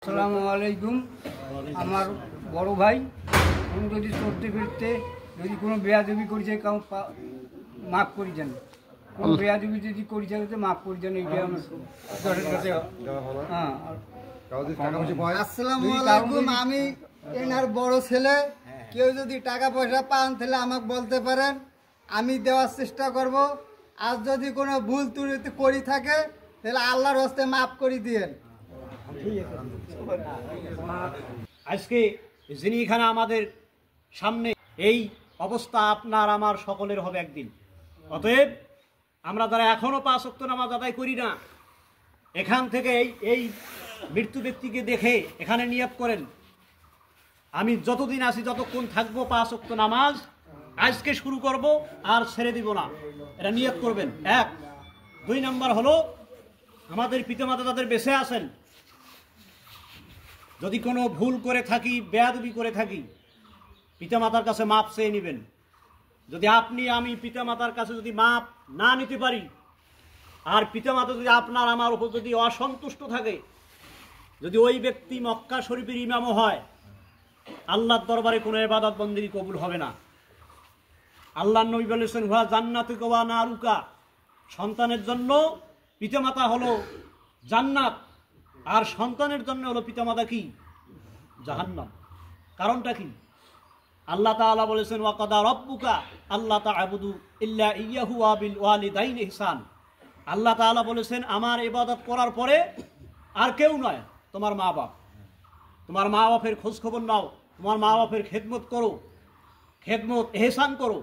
আসসালামু আলাইকুম। আমার বড় ভাই উনি যদি চলতে ফিরতে যদি কোনো বেয়াদবি করেছে কেউ মাফ করে যান, কোনো বেয়াদবি যদি করেছে মাফ করে যান, এইটা আমার দশের কাছে। হ্যাঁ, আসসালামু আলাইকুম। আমি এনার বড় ছেলে। কেউ যদি টাকা পয়সা পান তাহলে আমাকে বলতে পারেন, আমি দেওয়ার চেষ্টা করব। আর যদি কোনো ভুল ত্রুটি করি থাকে তাহলে আল্লাহর হস্তে মাফ করে দিয়েন। আজকে যিনি এখানে আমাদের সামনে, এই অবস্থা আপনার আমার সকলের হবে একদিন। অতএব আমরা যারা এখনো 5 ওয়াক্ত নামাজ আদায় করি না, এখান থেকে এই মৃত্যু ব্যক্তিকে দেখে এখানে নিয়ত করেন, আমি যতদিন আছি যতক্ষণ থাকবো 5 ওয়াক্ত নামাজ আজকে শুরু করব আর ছেড়ে দিব না, এটা নিয়ত করবেন। 1 2 নম্বর হলো আমাদের পিতামাতা তাদের বেঁচে আছেন, যদি কোনো ভুল করে থাকি, বেয়াদবি করে থাকি, পিতামাতার কাছে মাপ চেয়ে নেবেন। যদি আপনি আমি পিতামাতার কাছে যদি মাপ না নিতে পারি, আর পিতামাতা যদি আপনার আমার উপর যদি অসন্তুষ্ট থাকে, যদি ওই ব্যক্তি মক্কা শরীফের ইমামও হয়, আল্লাহর দরবারে কোনো ইবাদত বন্দেগী কবুল হবে না। আল্লাহর নবী বলেছেন, হুয়া জান্নাতুকা ওয়া নারুকা, সন্তানের জন্য পিতামাতা হলো জান্নাত, আর সন্তানের জন্য হলো পিতামাতা কি? জাহান্নাম। কারণটা কি? আল্লাহ তাআলা বলেছেন, ওয়া কাদা রাব্বুকা আল্লা তা'বুদু ইল্লা ইয়্যাহু ওয়া বিল ওয়ালিদাইনি ইহসান। আল্লাহ তাআলা বলেছেন, আমার ইবাদত করার পরে আর কেউ নয়, তোমার মা বাপ। তোমার মা বাপের খোঁজ খবর নাও, তোমার মা বাপের খেদমত করো, খেদমত ইহসান করো।